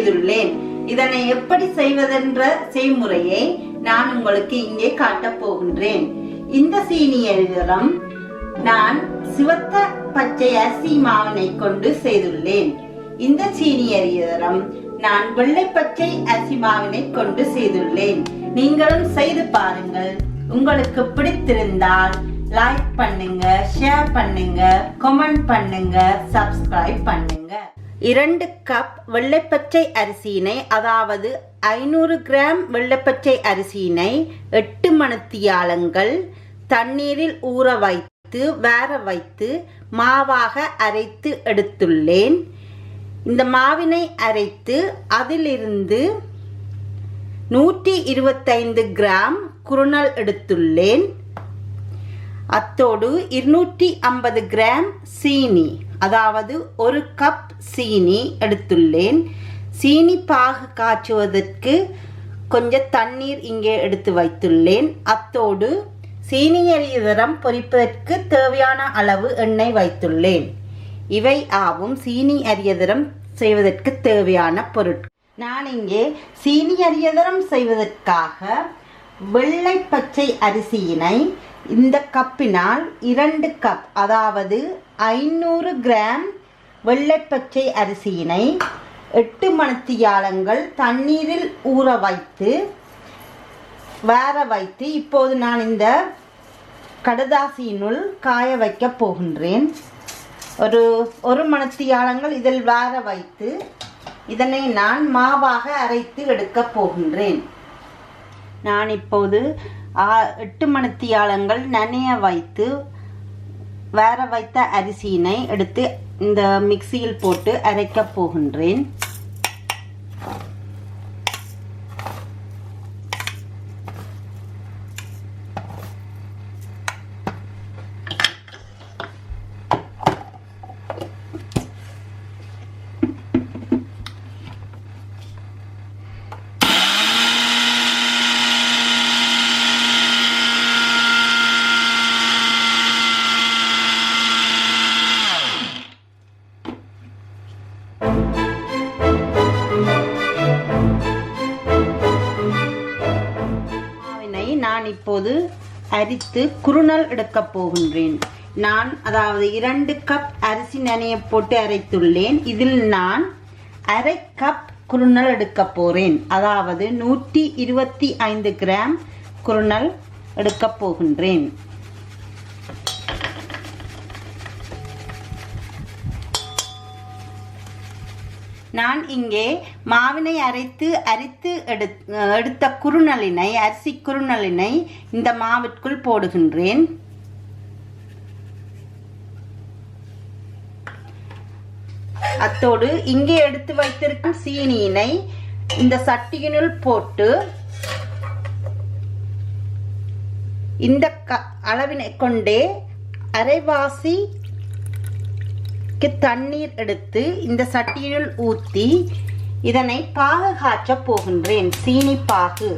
செய்துள்ளேன். இதனை எப்படி செய்வதென்ற செய்முறையை நான் உங்களுக்கு இங்கே காட்டப் போகின்றேன். இந்த சீனி அரிதரம் நான் சிவத்த பச்சை அரிசி மாவினை கொண்டு செய்துள்ளேன். இந்த சீனி அரிதரம் நான் வெள்ளை பச்சை அரிசி மாவினை கொண்டு செய்துள்ளேன். நீங்களும் செய்து பாருங்கள். உங்களுக்கு பிடித்திருந்தால் லைக் பண்ணுங்க, ஷேர் பண்ணுங்க, கமெண்ட் பண்ணுங்க, சப்ஸ்கிரைப் பண்ணுங்க. 2 கப் வெள்ளைப்பச்சை அரிசியினை, அதாவது 500 கிராம் வெள்ளைப்பச்சை அரிசியினை 8 மணித்தியாலங்கள் தண்ணீரில் ஊற வைத்து வேற வைத்து மாவாக அரைத்து எடுத்துள்ளேன். இந்த மாவினை அரைத்து அதிலிருந்து 125 கிராம் குருணல் எடுத்துள்ளேன். அத்தோடு 250 கிராம் சீனி, அதாவது 1 கப் சீனி எடுத்துள்ளேன். சீனி பாகு காய்ச்சுவதற்கு கொஞ்சம் தண்ணீர் இங்கே எடுத்து வைத்துள்ளேன். அத்தோடு சீனி அரிதரம் பொரிப்பதற்கு தேவையான அளவு எண்ணெய் வைத்துள்ளேன். இவை ஆவும் சீனி அரியதரம் செய்வதற்கு தேவையான பொருட்கள். நான் இங்கே சீனி அரியதரம் செய்வதற்காக வெள்ளை பச்சை அரிசியினை இந்த கப்பினால் 2 கப், அதாவது 500 கிராம் வெள்ளைப்பச்சை அரிசியினை 8 மணித்தியாலங்கள் தண்ணீரில் ஊற வைத்து வேற வைத்து இப்போது நான் இந்த கடுதாசியினுள் காய வைக்க போகின்றேன். ஒரு மணித்தியாலங்கள் இதில் வேற வைத்து இதனை நான் மாவாக அரைத்து எடுக்க போகின்றேன். நான் இப்போது 8 மணித்தியாலங்கள் நனைய வைத்து வேற வைத்த அரிசியினை எடுத்து இந்த மிக்சியில் போட்டு அரைக்க போகின்றேன். நான் இப்போது அரித்து குருணல் எடுக்க போகின்றேன். நான் அதாவது 2 கப் அரிசி நனைய போட்டு அரைத்துள்ளேன். இதில் நான் அரை கப் குருணல் எடுக்க போறேன். அதாவது 125 கிராம் குருணல் எடுக்க போகின்றேன். நான் இங்கே மாவினை அரைத்து எடுத்த குருணலினை, அரிசி குருணலினை இந்த மாவிற்குள் போடுகின்றேன். அத்தோடு இங்கே எடுத்து வைத்திருக்கும் சீனியினை இந்த சட்டியினுள் போட்டு இந்த அளவினை கொண்டே அரைவாசி தண்ணீர் எடுத்து இந்த சட்டியில் ஊற்றி இதனை பாகு காய்ச்ச போகின்றேன். சீனி பாகு.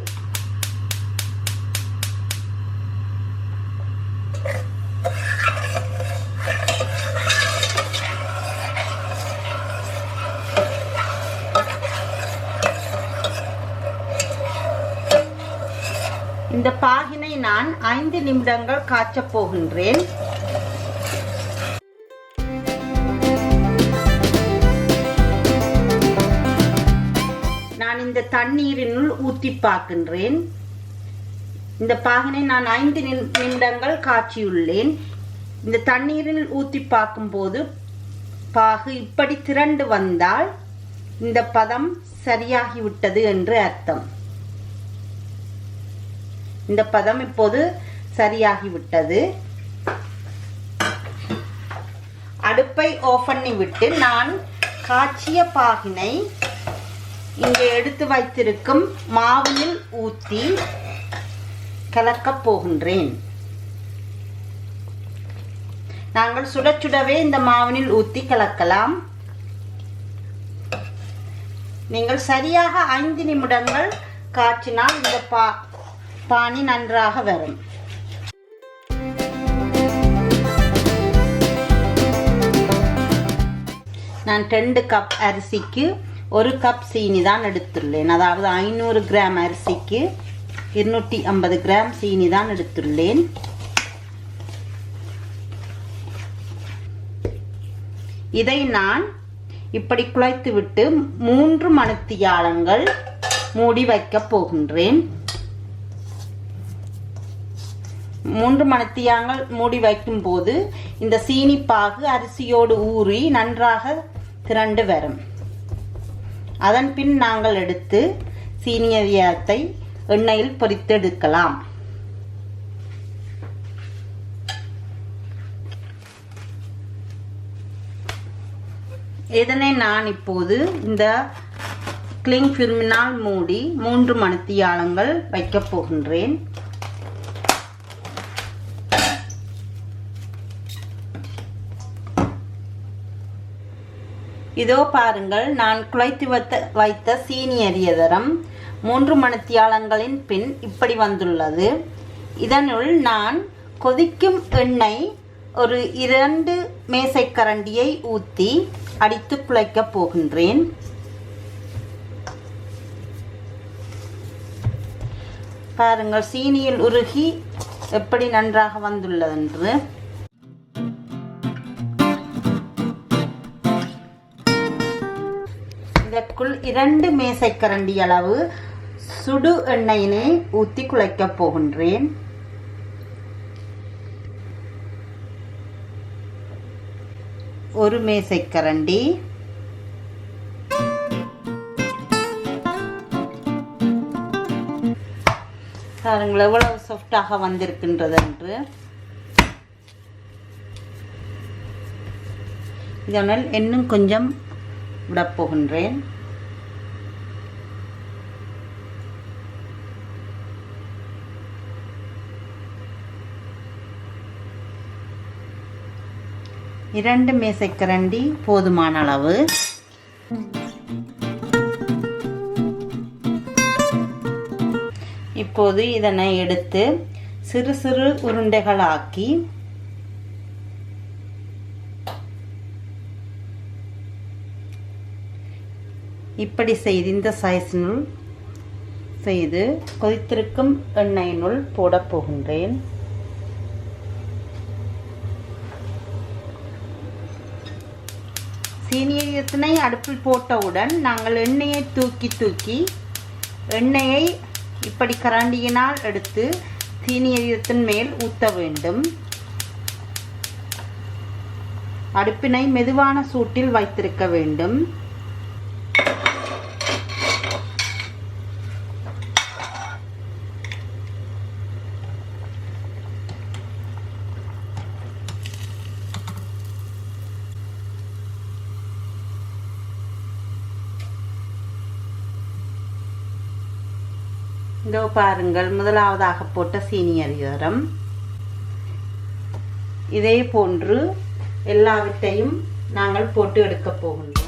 இந்த பாகினை நான் 5 நிமிடங்கள் காய்ச்ச போகின்றேன். இந்த தண்ணீரினுள் ஊற்றி பார்க்கின்றேன். இந்த பாகினை நான் 5 நிமிடங்கள் காய்ச்சியுள்ளேன். இந்த தண்ணீரில் ஊற்றி பார்க்கும்போது பாகு இப்படி திரண்டு வந்தால் இந்த பதம் சரியாகிவிட்டது என்று அர்த்தம். இந்த பதம் இப்போது சரியாகிவிட்டது. அடுப்பை ஆஃப் பண்ணி விட்டு நான் காய்ச்சிய பாகினை இங்கே எடுத்து வைத்திருக்கும் மாவினில் ஊற்றி கலக்கப் போகின்றேன். நாங்கள் சுட சுடவே இந்த மாவினில் ஊற்றி கலக்கலாம். நீங்கள் சரியாக 5 நிமிடங்கள் காய்ச்சினால் இந்த பானி நன்றாக வரும். நான் 2 கப் அரிசிக்கு 1 கப் சீனி தான் எடுத்துள்ளேன். அதாவது 500 கிராம் அரிசிக்கு 250 கிராம் சீனி தான் எடுத்துள்ளேன். இதை நான் இப்படி குழைத்து விட்டு 3 மணித்தியாலங்கள் மூடி வைக்க போகின்றேன். 3 மணித்தியாலங்கள் மூடி வைக்கும் போது இந்த சீனி பாகு அரிசியோடு ஊறி நன்றாக திரண்டு வரும். அதன் பின் நாங்கள் எடுத்து சீனி அரியாத்தை எண்ணெயில் பொரித்து எடுக்கலாம். இதனை நான் இப்போது இந்த கிளிங் ஃபில்மினால் மூடி 3 மணித்தியாலங்கள் வைக்கப் போகின்றேன். இதோ பாருங்கள், நான் குழைத்து வைத்த சீனி அரியதரம் 3 மணித்தியாலங்களின் பின் இப்படி வந்துள்ளது. இதனுள் நான் கொதிக்கும் எண்ணெய் ஒரு 2 மேசைக்கரண்டியை ஊற்றி அடித்து குழைக்கப் போகின்றேன். பாருங்கள், சீனியில் உருகி எப்படி நன்றாக வந்துள்ளது என்று. இதற்குள் 2 மேசைக்கரண்டி அளவு சுடு எண்ணெயினை ஊற்றி குழைக்கப் போகின்றேன். ஒரு மேசைக்கரண்டி, பாருங்கள் எவ்வளவு சாஃப்டாக வந்திருக்கின்றது என்று. இதனால் இன்னும் கொஞ்சம் விடப் போகின்றேன். இரண்டு மேசைக்கரண்டி போதுமான அளவு. இப்போது இதனை எடுத்து சிறு சிறு உருண்டைகளாக்கி இப்படி செய்து இந்த சைஸினுள் செய்து கொதித்திருக்கும் எண்ணெயினுள் போடப் போகின்றேன். சீனியை அடுப்பில் போட்டவுடன் நாங்கள் எண்ணெயை தூக்கி எண்ணெயை இப்படி கரண்டியினால் எடுத்து சீனியத்தின் மேல் ஊற்ற வேண்டும். அடுப்பினை மெதுவான சூட்டில் வைத்திருக்க வேண்டும். இதோ பாருங்கள், முதலாவதாக போட்ட சீனி அரியாரம். இதே போன்று எல்லாவற்றையும் நாங்கள் போட்டு எடுக்க போகின்றோம்.